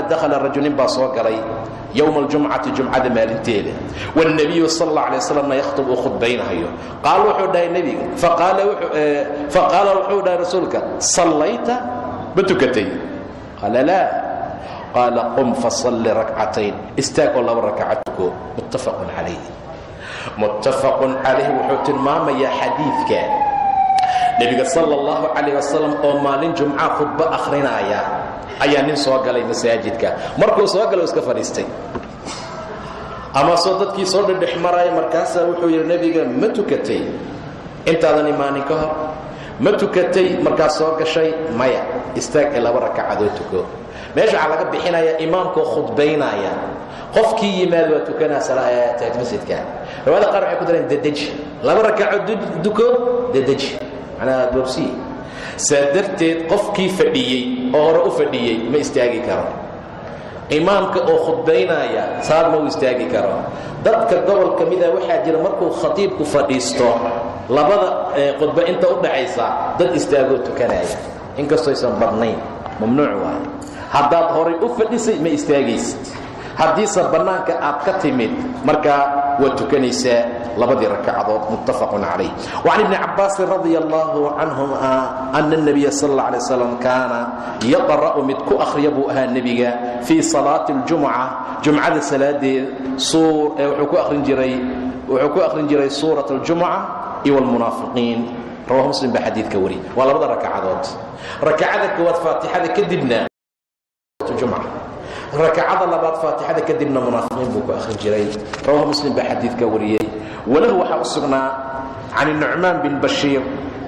دخل الرجل باصوا قري يوم الجمعة جمعة مالنتين والنبي صلى الله عليه وسلم يخطب خطبين هيو قال وحده النبي فقال وحده رسولك صليت بتكتي قال لا قال قم فصل ركعتين استاق الله ركعتك متفق عليه وحوت الماما يا حديث كان نبي صلى الله عليه وسلم مالين جمعة خطبة أخرين ayaa nin soo galay masaajidka markuu soo galay iska fariistay ama soo dadkii soo dhexdhex maray markaas wuxuu yiri nabiga ma tukatay intaadan imaanin ka hor ma tukatay markaas soo gashay maya istaag laba rakacadood tuko meesha laga bixinaya imaamku khudbaynaya qofkii yimaad waa tukana salaada masjidka wada qaar waxay ku dareen dadaj laba rakacadood duko dadaj ana doorsi سادرتيد قفكي فديي او فديي ما استاغي كارو امامك او خطبينايا صار ما استاغي كارو dadka gobol kamida waxa jira markuu khatiibku fadhiisto labada khudba inta u dhaxaysa dad istaago tukanaya inkastoo aysan barnayn mamnuuc waa hadaad hore u fadhisay ma istaagaysid haddii banaanka aad ka timid marka waa tukanaysaa لبدي ركعات متفق عليه وعن ابن عباس رضي الله عنهما أن النبي صلى الله عليه وسلم كان يقرأ مدكو أخريبها النبي في صلاة الجمعة جمعة الصلاة وحكو أخرين جري سورة الجمعة والمنافقين رواه مسلم بحديث كوري ولا بدأ ركعات فاتحة كدبنا الجمعة ركعات لبعض فاتحة كدبنا منافقين بوكو أخرين جري رواه مسلم بحديث كوري وله وحا أصغنا عن النعمان بن بشير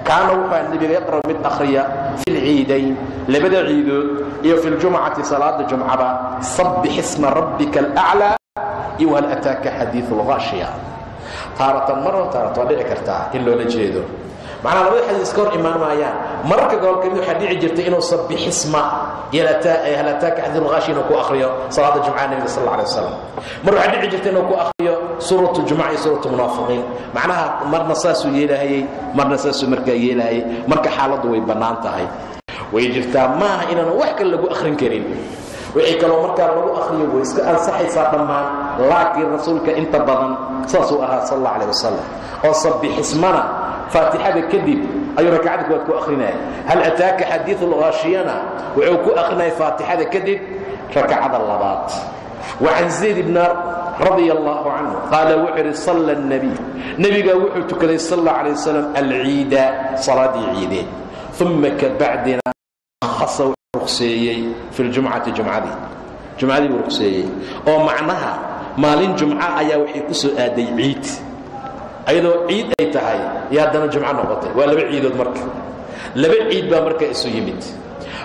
كان وحا النبي يقرأ من أخرية في العيدين لبدأ عيدود في الجمعة صلاة الجمعة صبح اسم ربك الأعلى وهل أتاك حديث الغاشية تارة مرة تارة وضع كرتاع إلا نجيده معنا لو حديث كور إمام آيان مرة قال كميو حديث جرت إنه صبح اسم هل أتاك حديث الغاشية نكو أخرية صلاة الجمعة النبي صلى الله عليه وسلم مرة حديث جرت إنه كو أخرية سورة الجمعة سورة المنافقين معناها مرنا ساسو يلاهي مرنا ساسو مركا يلاهي مركا حالة ويبنانتهي ويجرتا ما إننا وحكا لقو أخرين كريم وحكا لو مركا لقو أخرين ويسكا أنصحي صاحبا لكن رسولك انت بضن ساسو أها صلى الله عليه وسلم وصبح اسمنا فاتحة كذب أي ركعتك واتكو أخرين هل أتاك حديث الغاشينا وعوكو أخرين فاتحة كذب ركعت اللبات وعن زيد بن رضي الله عنه قال وحر صلى النبي قال كذا صلى الله عليه وسلم العيد صلاة عيدين ثم كبعدنا خصوا رخصيي في الجمعة جمعة دي رخصيي أو معناها مالين جمعة أيا وحي كسو آدي عيد أيضا عيد أي تهاي يا دنا جمعة نقطة ولا بعيد مركة لا بعيد بمركة اسو يمد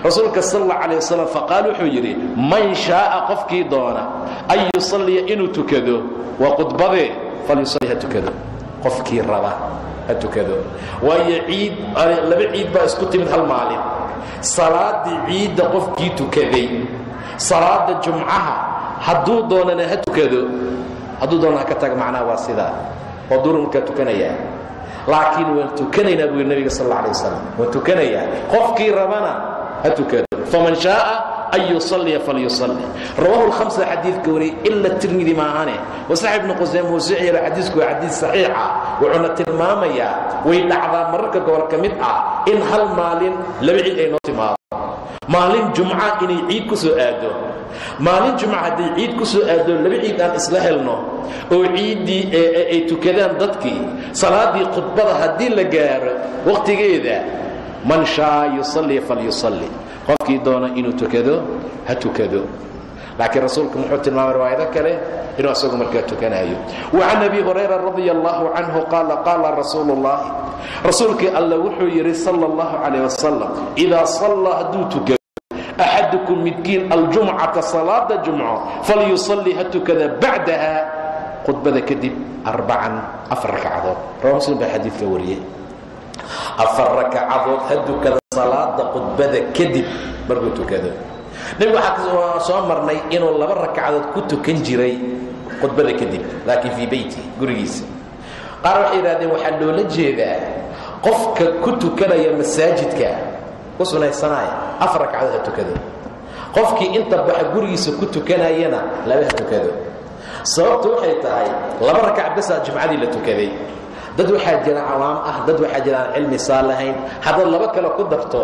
رسولك صلى الله عليه وسلم فقالوا حجري من شاء قفكي دونا أن يصلي إنو تكذو وقد بضي فليصليها تكذو قفكي الربا هتكذو وهي عيد لبع عيد بأسكت من هالمالين صلاة عيد قفكي تكذي صلاة الجمعة هدو دوننا هتكذو هدو دوننا كتاك معنا واسدا ودورن كتكنيا لكن وانتكنينا بو النبي صلى الله عليه وسلم وانتكنيا قفكي ربنا هتكذو فمن شاء أن يصلي فليصلي رواه الخمسة حديث كوري إلا الترمذي معانه وصحيح ابن قزيم وزعي الحديث كوري حديث صحيحة وعنا التلمامية وإلا عظام مركة قول كمدعة إن هالمالين لبعيد أي نوتي مالين جمعة إني عيد كسو آدو مالين جمعة دي عيد كسو آدو لبعيد أن إصلاح لنا وعيد دي أي تكذان ضدكي صلاة دي قطبة هدي لقار وقت كذا من شاء يصلي فليصلي قفكي دونا إنو تكذو هتكذو لكن رسولك محوت المامر وعيدا كله إنو أسوكم الكاتو كان أيو وعن أبي هريرة رضي الله عنه قال رسول الله رسولك الله وحو يري صلى الله عليه وسلم إذا صلى هدوتك أحدكم مدكين الجمعة صلاة الجمعة فليصلي هتكذا بعدها قد بدا كذب 4 ركعات رواه مسلم بحديث كوريه 4 ركعات هتكذا صلاة قد بدا كذب برغوتو كذا نبي حق سو مرني انه 2 ركعات كنت كنجري قد بدا كذب لكن في بيتي غريس قالوا إيرادين waxa loo la jeedaa qofka ku tukanaya masaajidka وصلنا الصنايع 4 ركعات tukado qofkii inta baxa gurigiisa ku tukanayana laba tukado sababtu waxay tahay laba rakac bas jumcadii la tukaday dad waxaa jira cawaam ah dad waxaa jira cilmi saalahayn hadda laba kale ku darto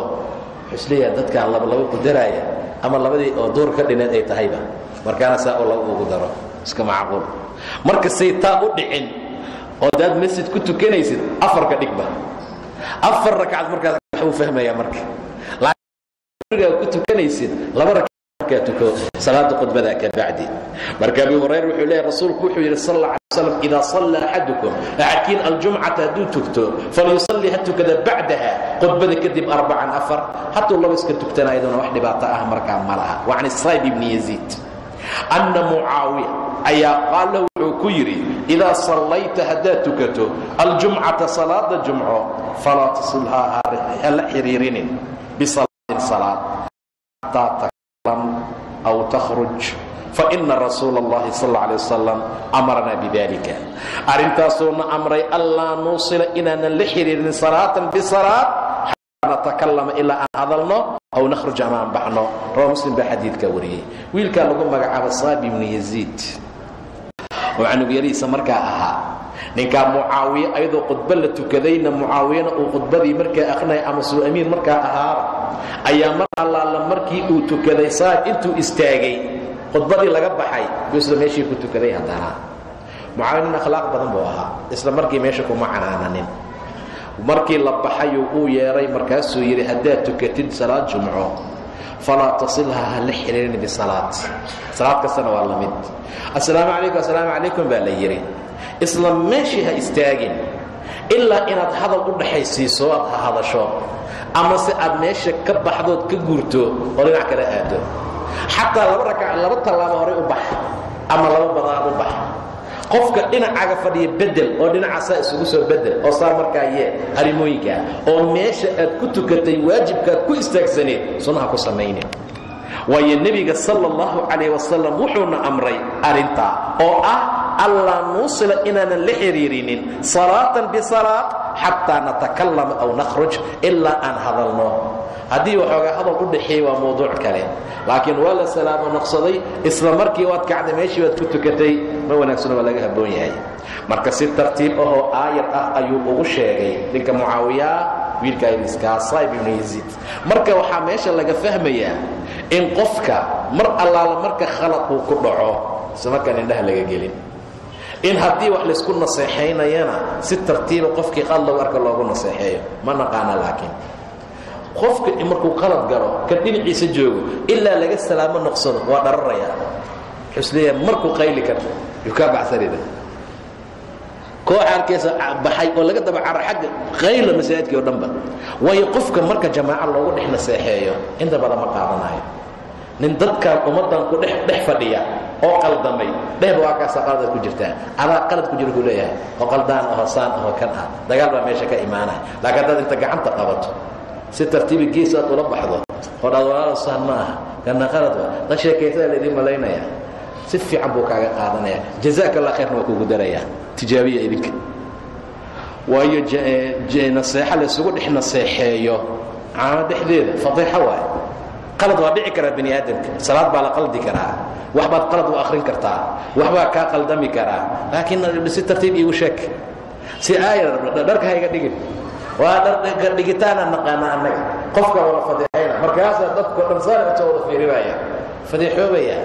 xusliya dadka laba ku daraya ama labadii oo door ka dhineed ay tahayba markaana saa oo lagu ugu daro iska macquul marka saytaa u dhicin oo dad masjid ku tukanaysid afar ka dhigba afar rakac markaad wuxuu fahmaya marka laakiin ku tukanaysid laba rakac tuko salaada khudbada ka bacdi marka Abu Hurayra wuxuu leeyahay rasuulku wuxuu yiri sallallahu alayhi wasallam idha salla ahadukum akin aljum'ata du tukto falyusalli hatta kada ba'daha khudbada kadib arba'an afar hatta laba iska tuktana ayaduna wax dhibaato ah marka malaha wa an Sa'id ibn Yazid anna Muawiya ayaa qala wuxuu ku yiri idha sallayta hadda tukato aljum'ata salada jum'o fala tasilha hal hiririn bi salati salat أو تخرج فإن رسول الله صلى الله عليه وسلم أمرنا بذلك أرنتاسون أمري ألا نوصل إننا لحرير صلاة بصلاة حتى نتكلم إلا أن أضلنا أو نخرج أمام بحنا رواه مسلم بحديث كوري ويل كان لكم مقعب الصابي بن يزيد وعنه يري سمركا أها نكا معاوية أيضا قدبلة كذين معاوية وقدبذي مركا أخنا أمسو أمين مركا أها أيام الله لمركي أوتو كذي صار أنتو استاجي قدبذي لقب حي بيسلم ماشي كنتو كذي هدانا معاوية أخلاق بدن بوها إسلام مركي ماشيكو معنا عنانين ومركي لبحي ويا ري مركاسو يري هداتو كتد صلاة جمعة فلا تصلها لحرين بصلاة صلاة كسنة والله مد السلام عليكم السلام عليكم باليري إسلام ماشيها استاجين إلا إن هذا الأمر حيسيسو هذا شو أما سأد ماشي كبحضوت كجورتو ولنا كده آدو حتى لو ركع لو طلع هوري وبح أما لو بضاع وبح qofka dhinaca fadhiya bedel oo dhinaca isugu soo bedel oo saar markaaye arimooyinka oo meesha aad ku tukatay waajibka ku istaagsaneed sunaha ku sameeyeen waayo nabiga sallallahu alayhi wasallam wuxuuna amray arinta oo ah alla nuusila inana la xiriirinin salatan bi salat hatta natakallama aw nakhruj illa an hadalna hadii waxooga hadal u dhaxeeyo waa mowduuc kale laakiin wala salaamo naqsaday isla markii waad kacday meeshii waad ku tukatay ma wanaagsan waa laga haboon yahay marka si tartiib oo aayad ah ayuu ugu sheegay ninka Muawiya wiilka iska Sa'id ibn Yazid marka waxa meesha laga fahmayaa in qofka mar allaala marka khalad uu ku dhaco samarkan indhaha laga gelin in hadii wax la isku naseexaynayana si tartiib qofkii qalad arka loogu naseexeeyo ma naqaana laakiin qofka markuu qalad galo ka dhinaciisa joogo illa laga salaamo noqsado waa dhararaya xusliya markuu qayli kar yuka bacsanida kooxarkiisa baxay oo laga daba carar xaq qayla masaajidka oo dhanba way qofka marka jamaaca loogu dhix naseexeeyo inta badan ma qaadanayo nin dadka umadan ku dhex fadhiya oo qaldamay dheeb waa ka saqada ku jirta ama qalad ku jiro leeyahay oo qaldaan oo saan oo kan ah dagaal baa meesha ka iimaanay laakiin dad inta gacanta qabato si tartiib gees aad ula baxdo oo walaal sahnaa kana qalad la sheekaysa leedii malaynaya si fiican buu kaaga qaadanaya jazaakallahu khayran waa kugu daraya tijaabiya idinka waayo nasiixa la isugu dhix naseexeeyo aan dhexdeeda fadiixa waay qalad waa dhici kara bani aadamka salaad baa la qaldi karaa wax baad qalad u akhrin kartaa wax baa ka qaldami karaa laakiin si tartiib iigu sheeg si aayar dharka hayga dhigin waa dharka dhigitaana naqaana annaga qofka wala fadiixayna markaas dadku dhansaar inta wada fiiriyaya fadiixoobaya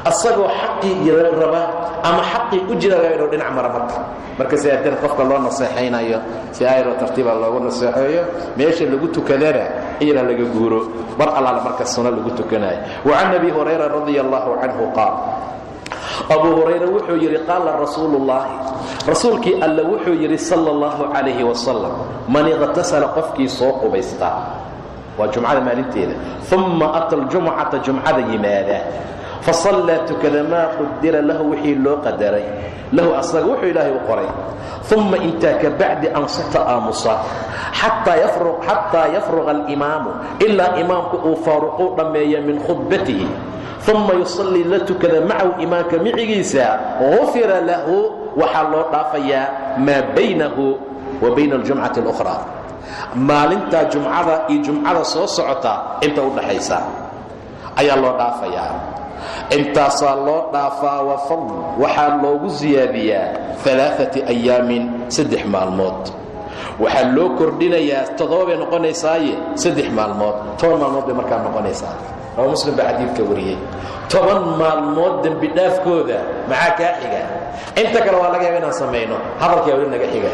asagoo xaqi raba ama xaqi u jira inuu dhinac mara marka siyaadada qofka loo naseexaynayo si ayro tartiib loogu naseexayo meesha lagu tukadana ila laga guuro bar alla marka sunna lagu tukanayo wa an nabi hurayra radiyallahu anhu qala abu hurayra wuxuu yiri qala rasuulullah rasuulki alla wuxuu yiri sallallahu alayhi wa sallam man igtasala qofki soo qubaysta wa jum'ada maalinteeda thumma atal jum'ata jum'ada yimaada فصلى كذا ما قدر له وحي لو قدري له أصلا وحي الله وقري ثم انتك بعد أن سطأ مصا حتى يفرغ الإمام إلا إمامك فارقوا رمي من خطبته ثم يصلي لتكذا معه إمامك معيسا غفر له وحل رافيا ما بينه وبين الجمعة الأخرى ما لنت جمعة صوصعتا انت ودحيسا ayaa loo dhaafayaa. intaasaa loo dhaafaa wafadl waxaa loogu siyaadiyaa 3 ayaamin 3 maalmood. waxaa loo kordhinayaa 7 bay noqonaysaaye 3 maalmood 10 maalmood bay markaa noqonaysaa. oo muslim baa xadiidka wariyey 10 maalmood dembi dhaafkooda maxaa kaa xiga? inta kale waa laga yaaba inaan samayno, hadalkaa weli naga xiga.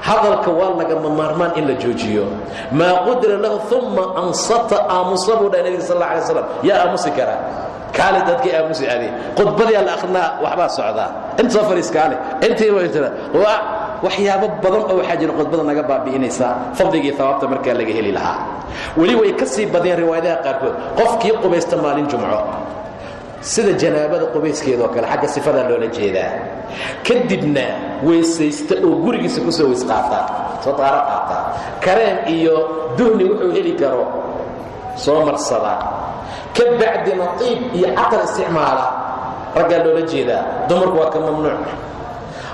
hadalka waa lagama maarmaan in la joojiyo. maa qudira lahu uma ansata aamusa buu dhahay nebiga sal alla alay waslam. yaa aamusi karaa? kaale dadkii aamusi ade khudbadii la akhrinaa waxbaa socdaa, inta soo fariis kaale intiiba intana waxyaabo badan oo waxaa jira khudbada naga baabi'inaysa fadligii thawaabta markaa laga heli lahaa. weli way ka sii badeen riwaayadaha qaarkood qofkii qubaysta maalin jumco sida janaabada qubayskeeda oo kale xagga sifadaa loola jeedaa, kadibna weysaysta oo gurigiisa ku soo weysqaata, soo taaro qaata, kareem iyo duhni wuxuu heli karo soo marsada, ka bacdina tiib iyo catar isticmaala. raggaa loola jeedaa, dumarku waa ka mamnuuc.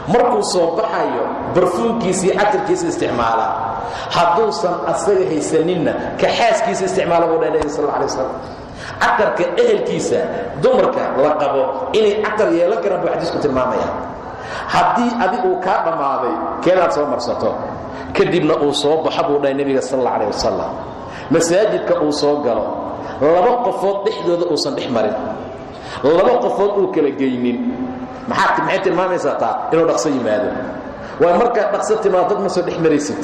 markuu soo baxayo barfuunkiisa iyo catarkiisa isticmaala. hadduusan asaga haysaninna ka xaaskiisa isticmaala buu dhahay nabiga sal alla alay wasalam. catarka ehelkiisa dumarka la qabo inay catar yeelan karaan buu xadiisku tilmaamaya. haddii adig uu kaa dhammaaday keenaad soo marsato, kadibna uu soo baxo buu dhahay nebiga sal alla alay wasalam, masaajidka uu soo galo 2 qofood dhexdooda uusan dhex marin, 2 qofood uu kala geynin. maxay tilmaamaysaa taa? inuu dhaqso yimaado. waa markaad dhaqso timaado dad ma soo dhex maraysid,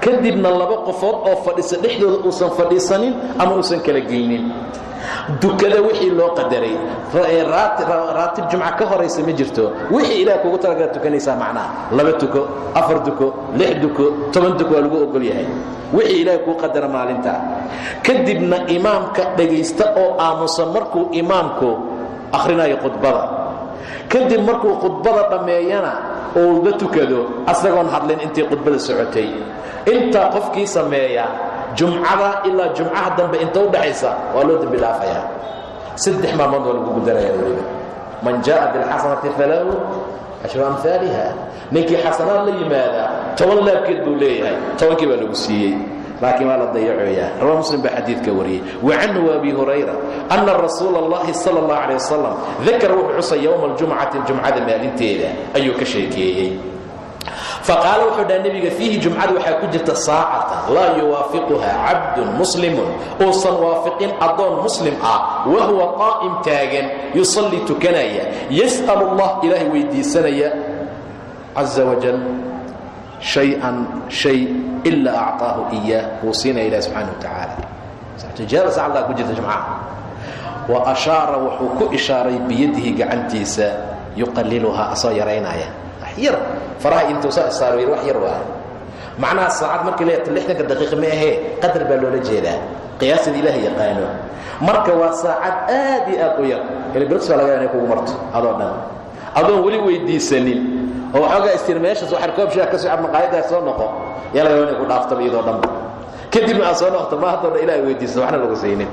kadibna 2 qofood oo fadhisa dhexdooda uusan fadhiisanin ama uusan kala geynin. dukada wixii loo qadaray raatib jumca ka horaysa ma jirto. wixii ilaah kugu talagala tukanaysaa macnaha 2 tuko, 4 duko, 6 duko, 10 duko waa lagu ogol yahay wixii ilaah kuu qadara maalinta. kadibna imaamka dhagaysta oo aamusa markuu imaamku akhrinayo khudbada. kadib markuu khudbada dhammeeyana oo la tukado asagoon hadlin intii khudbada socotay. intaa qofkii sameeya jumcada ilaa jumcaha dambe inta u dhaxaysa waa loo dambi dhaafayaa. 3 maalmood waa lagu gudanayaa weliba. man jaa'a bilxasanati falahu 10 amhaaliha. ninkii xasanaad la yimaada 10 laabkeed buu leeyahay, 10kii baa lagu siiyey. laakiin waa la dayacoyaa. rawaa muslim baa xadiidka wariyey. wacanhu abi hurayra ana rasuula allahi sala allahu calayh wasalam dakara wuxuu xusay yowma aljumcati jumcada maalinteeda ayuu ka sheekeeyey. faqaala wuxuu dhaha nebiga fiihi jumcada waxaa ku jirta saacatan laa yuwaafiquha cabdun muslimun uusan waafiqin addoon muslim ah wa huwa qaa'im taagan yusallii tukanaya yas'alu allah ilaahay weydiisanaya caza wajal shay-an shay ilaa acطaahu iyaah wuu siinaya ilahi subxaana wa tacaala. tijaaba sac allah ku jirta jumcaha. wa ashaara wuxuu ku ishaaray biyadihi gacantiisa yuqaliluhaa asoo yaraynaya yar faraha intuu saa isaaro wax yar waa macnaha saacad markii la 60 daqiiqo ma ahee qadar baa loola jeedaa qiyaasada ilaahay yaqaano. marka waa saacad aad iyo aad u yar ilbirks baa laga yaabaa inay kugu marto adoo dhan adoon weli weydiisanin oo waxoogaa istir meeshaas waxaad koob shaah ka soo cab maqaayadaas soo noqo yaa laga yaabaa inay ku dhaaftaba iyadoo dhan kadibna aad soo noqoto ma haddoo dhan ilaahay weydiisato waxna lagu saynin.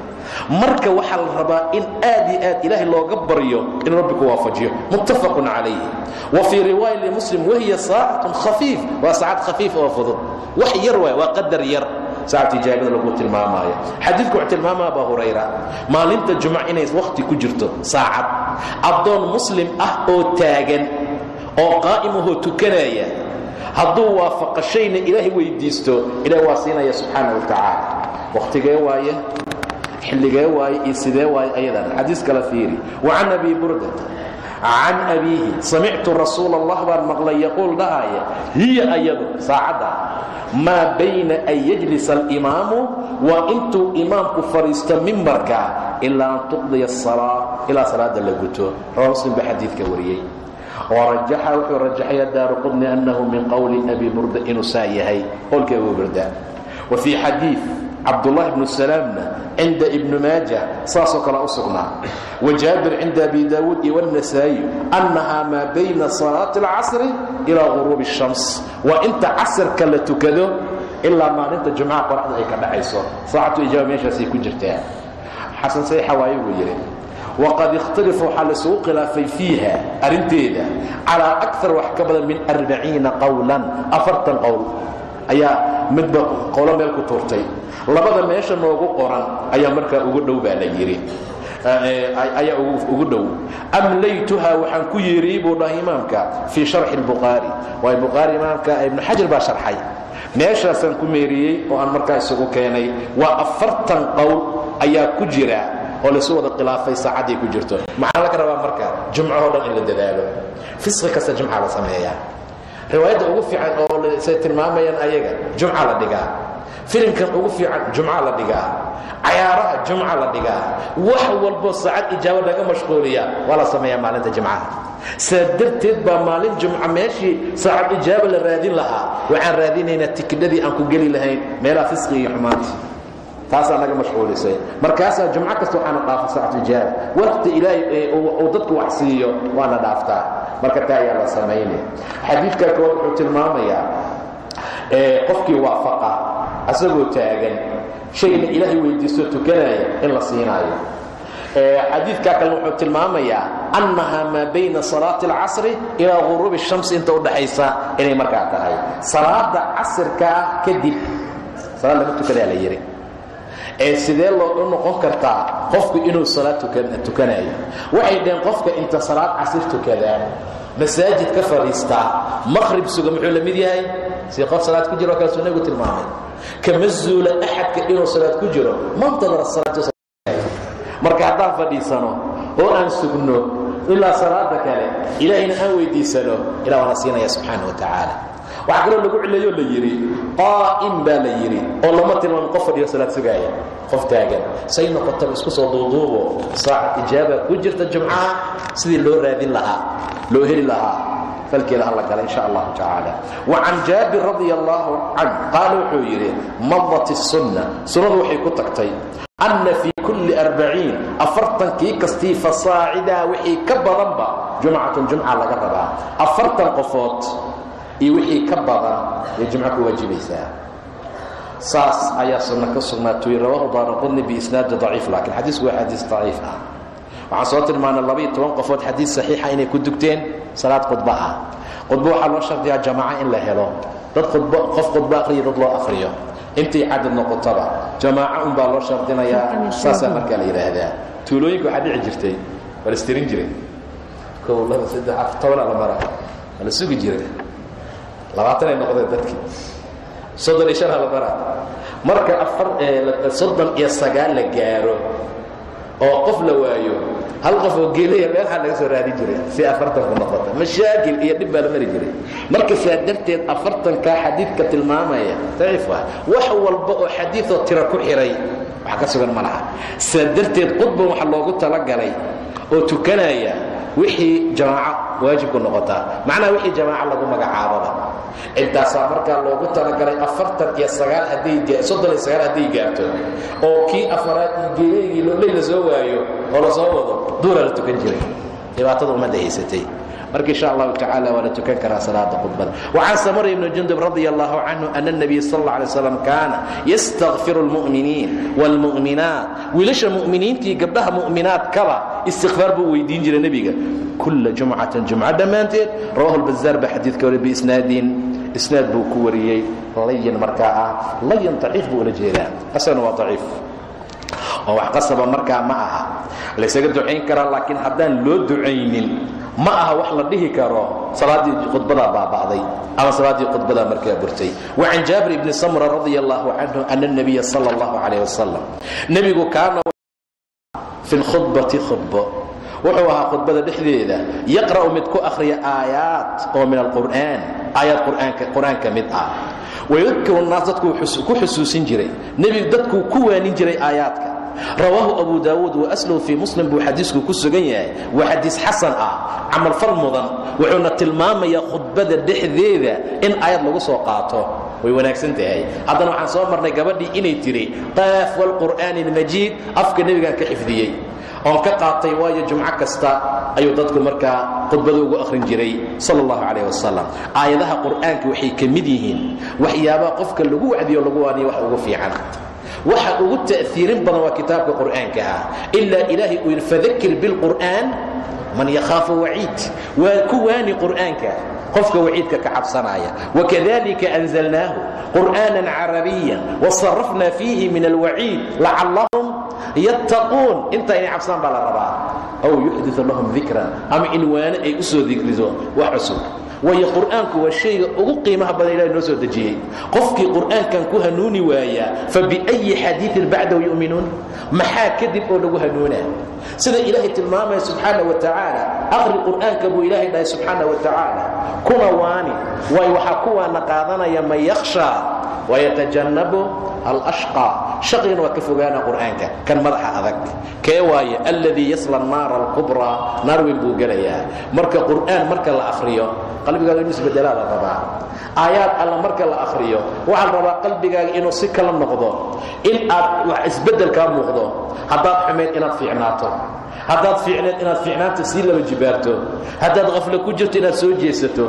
marka waxaa la rabaa in aad iyo aad ilaahay looga baryo in rabbi ku waafajiyo. muttafaqun calayhi. wa fii riwaaya limuslim wahiya saacatun khafiif, waa saacad khafiif oo fudud wax yar waay, waa qadar yar saacad tijaabada lagu tilmaamaayo. xadiidku wuxuu tilmaamaya abaa hurayra maalinta jumca inay wakhti ku jirto saacad addoon muslim ah oo taagan oo qaa'imahoo tukanaya hadduu waafaqo shayna ilaahay weydiisto ilaah waa siinaya subxaana wa tacaala. wakhtigee waaye, xilligee waaye iyo sidee waaye ayadan xadiis kala fiiri. wacan abi burdata can abiihi samictu rasuula allah baan maqlay yaquul dhahaya hiya ayadu saacadda maa bayna an yajlisa alimaamu waa intuu imaamku fadhiisto mimbarka ilaa an tuqdiya asalaa ilaa salaada la guto. rawaa muslim baa xadiidka wariyey. ورجح وحو رجحي الدار قطني أنه من قول أبي بردة إنه سايهي قول كأبي بردة. وفي حديث عبد الله بن السلام عند ابن ماجه صاصك رأسقنا وجابر عند أبي داود والنسائي أنها ما بين صلاة العصر إلى غروب الشمس وإنت عصر كالتكذو إلا ما أنت جماعة قرأت أي كبعيسو صاعة إجابة ميشا سيكون جرتها حسن سيحة وايو يري. وقد اختلفوا حال سوق خلافي فيها أرنتيدا على أكثر وحكبلا من 40 قولا أفرت القول ayaa midba qolo meel ku tuurtay labada meesha noogu qoran ayaa markaa ugu dhow baa la yidhi ayaa ugu dhow amlaytuha waxaan ku yeeriyey buu dhahay imaamka fii sharxi الbukhaari waayo bukhaari imaamka ibnu xajar baa sharxay meeshaasaan ku meeriyey oo aan markaa isugu keenay waa 40 qowl ayaa ku jira oo la soo wada khilaafay saacadii ku jirto maxaa laga rabaa marka jumcahoo dhan in la dadaalo fisqi kasta jumca la sameeyaa riwaayadda ugu fiican oo say tilmaamayaan ayaga jumca la dhigaa filimkan ugu fiican jumca la dhigaa cayaaraha jumca la dhigaa wax walbo saacad ijaabo laga mashquuliya waa la sameeyaa maalinta jumcaha saa darteed baa maalin jumca meeshii saacad ijaabo la raadin lahaa waxaan raadinaynaa tikidhadii aan ku geli lahayn meelaha fisqi iyo xumaanta taasaa naga mashquulisay markaasaa jumco kasta waxaana dhaafa saacad ijaaba waqti ilaahay uu dadku wax siiyo waana dhaaftaa marka taa ayaa la samaynay xadiidka kood wuxuu tilmaamayaa qofkii waafaqa asagoo taagan shayna ilaahay weydiisto tukanaya in la siinaayo xadiidka kale wuxuu tilmaamayaa annaha maa bayna salaati alcasri ilaa ghuruubi shamsi inta u dhaxaysa inay markaa tahay salaada casirka kadib salaad lama tukadaa la yidhi sidee loo noqon kartaa qofku inuu salaad tukanayo waxay dhaheen qofka inta salaad casir tukadaa masaajid ka fadhiistaa maqrib suga muxuu la mid yahay si qof salaad ku jiro kale sunnadu tilmaamay kama zuula axadka inuu salaad ku jiro mantadara salaatu marka haddaan fadhiisano oo aan sugno ilaa salaada kale ilaahayna aan weydiisano ilaah wana siinaya subxaana wa tacaala waxaa kaloo lagu cileeyo la yidhi qaa'im baa la yidhi oo lama tilmaamo qof fadhiyo salaad sugaaya qof taagan say noqotaba isku soo duuduubo saacad ijaaba ku jirta jumcaha sidii loo raadin lahaa loo heli lahaa falkeeda alla gala insha allahu tacaala wacan jaabir radia allahu canh qaala wuxuu yidhi madat الsunna sunnadu waxay ku tagtay anna fii kulli 40 afartankii kastii fasaacidaa wixii ka badanba jumcatun jumca laga rabaa 40 qofood iyo wixii ka badan ee jumca ku waajibaysaa saas ayaa sunna ka sugnaatay rawahu daaraqutni biisnaad daciif laakiin xadiisku waa xadiis daciif ah waxaan soo tilmaanay 12 qofood xadiis saxiixa inay ku dugteen salaad khudba ah khudba waxaa loo shardiyaa jamaaca in la helo dad qof khudba akhriyo dad loo akhriyo intii cadad noqotaba jamaaca un baa loo shardinayaa saasaa markaa la yidhaahdaa tuulooyinka waxaa dhici jirtay waa la istirin jiray 1 2 3 4 la mara waa la sugi jiray 20 ay noqdeen dadkii 35 la mara marka 39 la gaaro oo qof la waayo hal qof oo geelaya meelaha laga soo raadi jiray si 40 ku noqoto mashaakil iyo dhib baa la mari jiray marka saa darteed 40 ka xadiidka tilmaamaya daciif ah wax walba oo xadiido tira ku xiray wax ka sugan ma laha saa darteed qudba waxa loogu talagalay oo tukanaya wixii jamaaca waajib ku noqota macnaha wixii jamaaca lagu magacaababa intaasaa markaa loogu talagalay 49 haddii gaarto oo kii afaraad geeligii leyla soo waayo oo la soo wado duura la tukan jiray dhibaatada ummadda haysatay marka insha allahu tacaala waa la tukan karaa salaada khudbada wacan samura ibni jundub radia allahu canhu ana الnabiy sal اlه alay slam kaana yastakfiru اlmu'miniin wاlmu'minaat wiilasha mu'miniintii gabdhaha mu'minaadkaba istikfaar buu weydiin jiray nebiga kula jumcatin jumca dhammaanteed rawahu اlbazaar ba xadiidka wari biisnaadin isnaad buu ku wariyey layin markaa ah layin daciif buu ula jeedaa asagana waa daciif oo wax qasaba markaa ma aha laysaga ducayn karaa laakiin haddaan loo ducaynin ma aha wax la dhihi karo salaadii khudbada baaba'day ama salaadii khudbada markaa burtay wacan jaabir ibn samra radiyallahu anhu anna an-nabiy sallallahu alayhi wasallam nabigu kaana fi al-khutbati khutba wuxuu ahaa khudbada dhexdeeda yaqra'u mid ku akhriya aayaat oo min al-qur'aan aayaat qur'aanka mid ah wayadkuru an-naas dadku ku xusuusin jiray nabigu dadku ku waanin jiray aayaadka rawaahu abu daawuud wa asluhu fi muslim buu xadiisku ku sugan yahay waa xadiis xasan ah camal fal mudan wuxuuna tilmaamayaa khudbada dhexdeeda in aayad lagu soo qaato way wanaagsan tahay haddana waxaan soo marnay gabadhii inay tiri qaaf waalqur'aani almajiid afka nebigaan ka xifdiyey oon ka qaatay waayo jumco kasta ayuu dadku markaa khudbada ugu akhrin jiray sala allahu calayh wasalam aayadaha qur'aanka waxay ka mid yihiin waxyaabaha qofka lagu wacdiyo lagu waaniyo wax ugu fiican waxa ugu ta'hiirin badan waa kitaabka qur'aanka ah ilaa ilaahay uu yidhi fadakir bilqur'aan man yakhaafu waciid waa kuwaani qur'aanka qofka waciidka ka cabsanaya wakadalika anzalnaahu qur'aanan carabiyan wasarafna fiihi min alwaciid lacallahum yattaquun inta inay cabsaan baa la rabaa aw yuxdiu lahum dikran ama in waane ay u soo dikriso wax cusub waayo qur'aanku waa shayga ugu qiimaha badan ilahay noo soo dejiyey qofkii qur'aankan ku hanuuni waayaa fabiأyi xadiiثin bacdahu yu'minuun maxaa kadib oo lagu hanuunaa sida ilaahay tilmaamaya subxaana wa tacaala aqri qur'aanka buu ilaahay dhahay subxaana wa tacaala kuna waani waayo waxaa kuwaana qaadanaya man yakhshaa wayatajannabu alashqى shaqigana waa ka fogaana qur'aanka kan madaxa adag kee waaye alladii yasla الnaara اlkubraa naar weyn buu gelayaa marka qur'aan marka la akhriyo qalbigaaga inuu isbedelaa la rabaa aayaad alla marka la akhriyo waxaa la rabaa qalbigaaga inuu si kala noqdo in aad wax isbedel kaa muuqdo haddaad xumayd inaad fiicnaato haddaad fiicneed inaad fiicnaanta sii laba jibaarto haddaad qaflo ku jirto inaad soo jeesato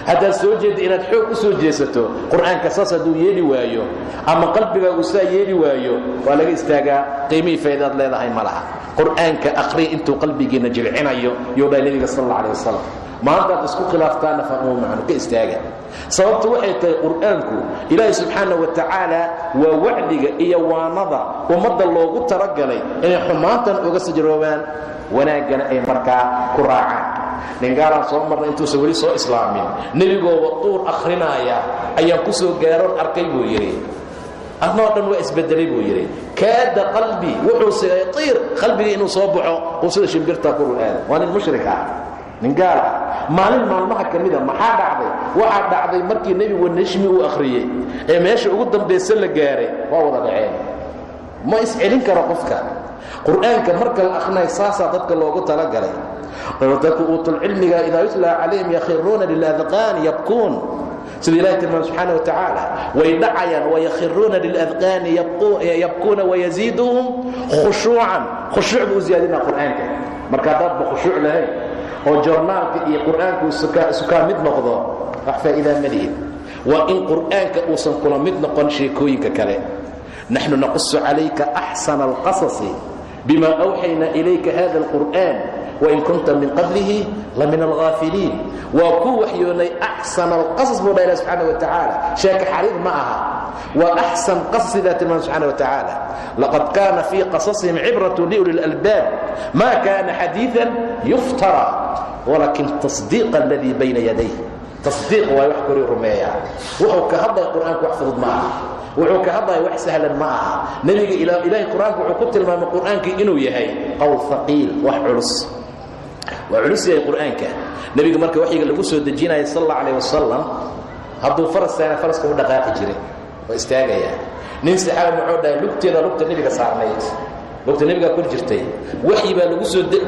haddaad soo jeeddo inaad xoog u soo jeesato qur'aanka saas hadduu yeeli waayo ama qalbigaagu saa yeeli waayo waa laga istaagaa qiimihii faa'iidaad leedahay ma laha qur'aanka akhriya intuu qalbigiina jilcinayo yuu dhahay nebiga sal alla alih wasalam maantaad isku khilaaftaana fahmo macno ka istaaga sababtu waxay tahay qur'aanku ilaahay subxaana wa tacaala waa wacdiga iyo waanada ummadda loogu talagalay inay xumaantan uga sajroobaan wanaaggana ay markaa ku raacaan ninkaalaan soo marnay intuusan weli soo islaamin nebigoo watuur akhrinaaya ayaan ku soo gaaroon arkay buu yidhi adnoo dhan waa isbedelay buu yidhi kaada qalbi wuxuu sigay tiir qalbigii inuu soo baxo uu sida shimbirtaa ku ru'aada waa nin mushrik ah nin gaal ah maalin maalmaha ka mida maxaa dhacday waxaa dhacday markii nebigu nashmi uu akhriyey ee meesha ugu dambaysa la gaaray waa wada dhaceen ma iscelin karo qofka qur'aanka marka la akhrinayo saasaa dadka loogu talagalay dadka uutulcilmiga idaa yutlaa calayhim yakhiruuna liladqaani yabkuun sida ilahi tilmaam subxaana wa tacaala way dhacayaan wayakhiruuna liladqaani yabkuuna wayaziiduhum khushuucan khushuuc buu u ziyaadinaa qur'aanka marka haddaadba khushuuc lahayn oo joornaalka iyo qur'aanku isukaa mid noqdo wax faa'iidaa ma lihid waa in qur'aanka uusan kula mid noqon sheekooyinka kale naxnu naqusu calayka axsana alqasasi bima awxayna ilayka hada alqur'aan wain kunta min qablihi la min alghaafiliin waa ku waxyoonay axsana alqasas buu dhaha ilah subxaana wa tacaala sheeka xariir ma aha waa axsan qasas sidaa tilmaam subxaana wa tacaala laqad kaana fii qasasihim cibratun liuli lalbaab ma kaana xadiiثan yuftara walakin tasdiiqa aladii bayna yadayh tasdiiq waa wax korii rumeeyaa wuxuu ka hadlaya qur'aanku wax fudud ma aha wuxuu ka hadlaya wax sahlan ma aha nebiga ilaahay qur'aanku wuxuu ku tilmaamay qur'aankii inuu yahay qowl haqiil wax culus waa culus yahay qur'aanka nebiga marka waxyiga lagu soo dejinaya sal alla alayh wasalam hadduu faras saana faraska u dhaqaaqi jiray waa istaagayaa nin saxaabi muxuu dhahay lugteeda lugta nebiga saarnayd lugta nebigaa kor jirtay waxyi baa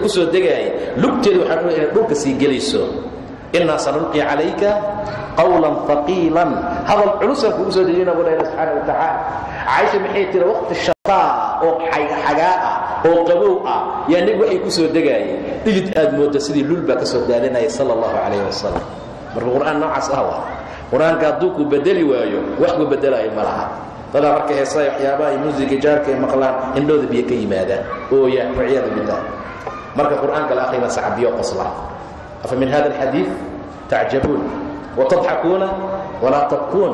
ku soo degaayay lugteeda waxaan u inay dhulka sii gelayso innaa sanulqi calayka qawlan haqiilan hadal culusaan kugu soo dejina buu dhahay subxaana wa tacaala caaisha maxay tiri waqti shataa oo xagaa ah oo qabow ah yaa nebi waxay ku soo degaayay dhigid aad moodda sidii lul baa ka soo daadanaya sala allahu calayh wasalam marka qur'aan noocaas ah waa qur-aanka hadduu ku bedeli waayo wax ku bedelaayo ma laha dadaa marka heesaya waxyaabaha ay muusiga jaarka ay maqlaan indhooda biyo ka yimaadaan ooya walciyaadu billah marka qur'aanka la akhrina sacabiyo qosla afa min hada alxadiid tacjabuun watadxakuuna walaa tabkuun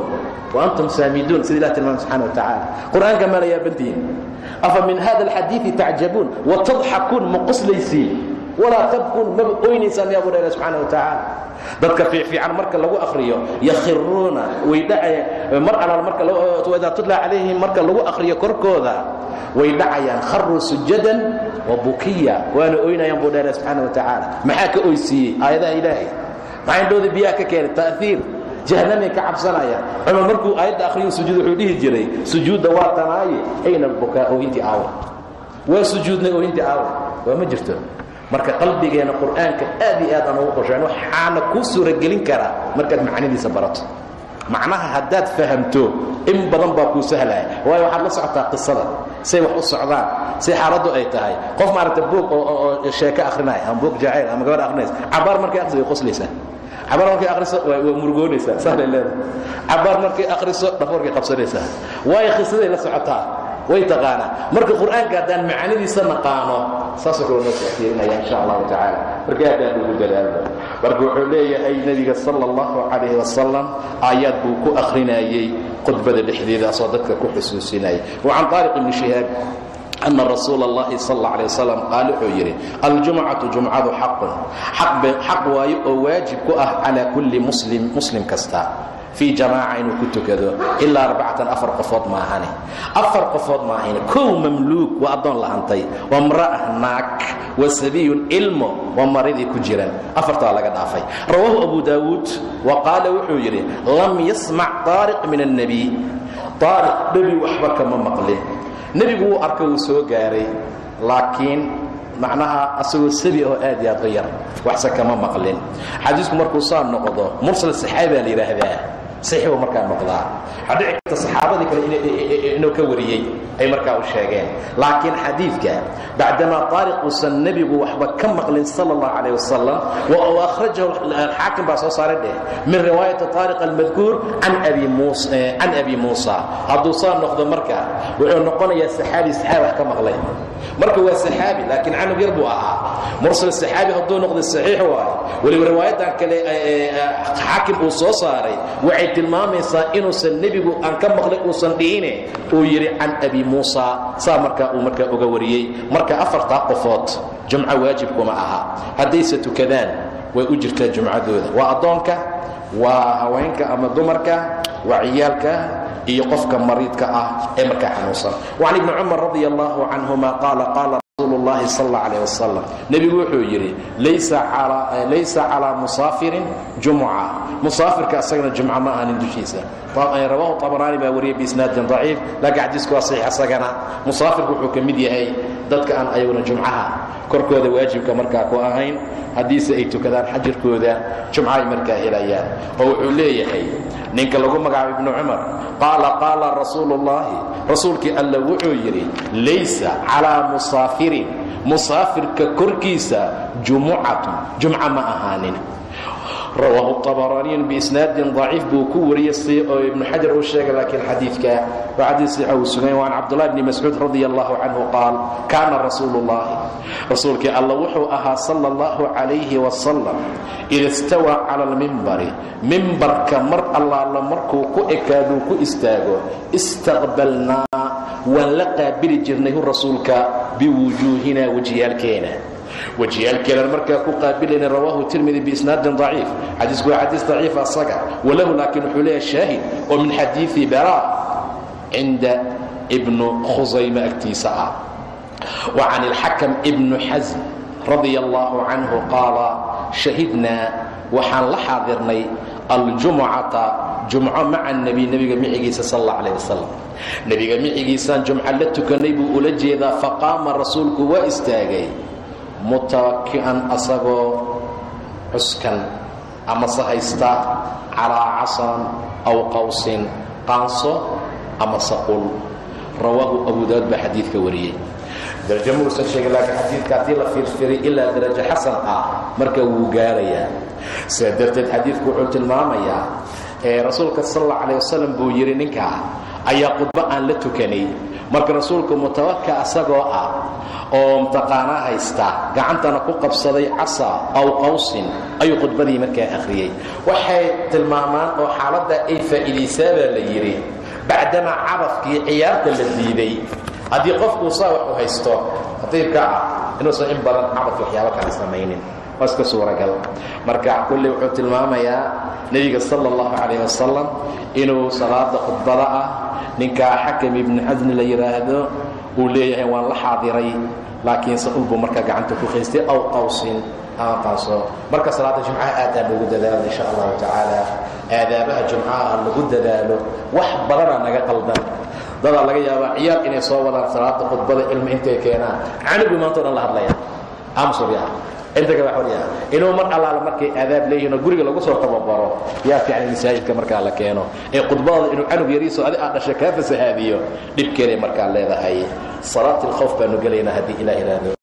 waantum saamiduun sida ilah tilmaam subxana wa tacaala qur'aanka ma la yaabantihiin afa min hada alxadiidi tacjabuun watadxakuun ma qoslaysiin walaa tabkuun maba oynaysaan yaa buu dhaha subxaana wa tacaala dadka fiican marka lagu akhriyo yakhiruuna way dhacayaan mar alaal marka idaa tutla calayhim marka lagu akhriyo korkooda way dhacayaan kharuu sujadan wa bukiya waana oynayaan buu dhaha subxaana wa tacaala maxaa ka oysiiyey aayadaha ilaahay maxaa indhooda biyaha ka keenay ta'hiir jahannamay ka cabsanayaan cumar markuu aayadda akhriyo sujuud wuxuu dhihi jiray sujuudda waa tanaaye ayna albukaa oohintii aawa waa sujuudnay oohintii aawa waa ma jirto marka qalbigeena qur'aanka aad iyo aad aan ugu qorshayn waxaana kuu suuragelin karaa markaad macnidiisa barato macnaha haddaad fahamto in badan baa kuu sahlaya waayo waxaad la socotaa qisada say wax u socdaan say xaaladdu ay tahay qof maaragta buug oo sheeko akhrinaya ama buug jacayl ama gabadh akhrinaysa cabaar markay akhriso way qoslaysaa cabaar markay akhriso waa murugoonaysaa sahlay leedahay cabaar markay akhriso dhafoorkay qabsanaysaa waayo qisaday la socotaa way taqaana marka quraanka hadaan macaanidiisa naqaano saas oo noo fiirinaya insha Allah ta'ala marka hadaan ugu dadaalo marka wuxuu leeyahay nabiga sallallahu alayhi wasallam ayad buu ku akhrinayay qudbada dhexdeeda soo dadka ku xusuusinay wa an Tariq ibn Shihab أن رسول الله صلى الله عليه وسلم قال حيري الجمعة جمعة حق واجب على كل مسلم كستا في جماعة كنت كذا إلا 4 قفوض معهني 4 قفوض معهني كو مملوك وأضن لعنتي وامرأة ناك وسبي علم ومريض كجيران 4 لقد عفي رواه أبو داود وقال وحيري لم يسمع طارق من النبي طارق نبي وحبك من مقله nebigu uu arkay uu soo gaaray laakiin macnaha asagoo sabi oo aad iyo qiyar wax kama maqlin xadiisku markuu saan noqdo mursal saxaabi la yiraahdaa saxiix markaa noqdaa hadii saxaabadii kale inuu ka wariyay ay markaa u sheegeen laakiin xadiiska baadama Tariq usan nabigu waxba ka maqlin sallallahu alayhi wasallam wa akhrajahu al-hakim ba soo saaray min riwayat Tariq al-madhkur an abi Musa haduu saan noqdo markaa wuxuu noqonayaa saxaabi wax ka maqlay marka waa saxaabi laakiin anu yarbu mursal saxaabi haduu noqdo saxiix waa wali riwaayadan kale hakim uu soo saaray waxay tilmaamaysaa inuu nabigu aan ka maqlay uu san dhiine uu yiri an abi Musa saa markaa uu markaa uga wariyay marka 4 qofood jumca waajib kuma aha hadaysa tukadaan way u jirtaa jumcadooda waa adoonka waa haweenka ama dumarka waa ciyaalka iyo qofka mariidka ah ee markaa xanuunsan wa ibn Umar radiyallahu anhuma qala رسول الله صلى الله عليه وسلم نبي وحو يري ليس على مسافر جمعة مسافر كأسقنا جمعة ما أهل الدشيسة رواه طبراني باوريه بإسناد ضعيف لكن حديثك صحيح أسقنا مسافر وحو كميديا هي ضدك أن أيونا جمعها كركو ذا واجب كمركا كواهين حديث أيتو كذا حجر كوذا جمعة مركا إليا أو عليه هي نينك لغو مقعب ابن عمر قال رسول الله رسولك ألا وحو يري ليس على مسافر ككركيسة جمعة ما أهانين رواه الطبراني بإسناد ضعيف بوكوري ابن حجر والشيخ لكن الحديث وحديث سنين وعن عبد الله بن مسعود رضي الله عنه قال كان رسولك الله وحوها صلى الله عليه وسلم إذا استوى على المنبر كمر الله لمركو كأكادو كإستاغو استقبلنا ولقى برجرنه رسولك بوجوهنا وجيالكينا المركة قابلين رواه الترمذي بإسناد ضعيف حديث ضعيف الصقع وله لكن حليه الشاهد ومن حديث براء عند ابن خزيمة اكتساء وعن الحكم ابن حزم رضي الله عنه قال شهدنا وحان لحاضرني الجمعة جمعة مع النبي معيسى صلى الله عليه وسلم نبي معيسى جمعة لتكنيب أولجيذا فقام رسولك واستاغي متوكئا أصغو عسكا أما صهيستا على عصا أو قوس قانصو أما سقول رواه أبو داود بحديث كوريه درجة مرسل شيء لك حديث كثير في إلا درجة حسن مركا وقاريا سيدرت الحديث كعوت المامية رسولك صلى الله عليه وسلم بو يري نينكا ayaa qudba aan la tukanay marka rasuulku mutawakka asagoo oo mtaqaana haysta gacantana ku qabsaday asa aw qawsin ayuu qudbadii markaa akhriyay waxay tilmaamaan oo xaaladda ay faa'iideysaba la yiri baadama carafkii ciyaarta la diiday hadii qofku soo wax u haysto qadiirka inuu soo in badan caraf waxyaabo kala sameeynin waska suuragal marka kulli wuxuu tilmaamayaa nabiga sallallahu alayhi wasallam inuu salaada khudbada ninka Hakim ibn Hazm la yiraahdo uu leeyahay waan la xaadiray laakiin sabab marka gacanta ku xeystay aw qawsin qaaso marka salaada jumcaha aad lagu dadaalo insha Allah ta'ala aadabaha jumcaha lagu dadaalo wax badan naga qaldan dada laga yaabaa ciyaar inay soo wadaan salaada khudbada ilmi intay keenaan anigu maanta la hadlaya amsuriya inta ka waxriya inuu mar allaala markay aadaab leeyino guriga lagu soo tababaro yaa fiican masaajidka marka la keeno ee khudbada inuu anug yariiso adi aad dhashay ka fasahaadiyo dibkeena marka leedahay salaat al-khawf banu galayna hadii ilaahi raado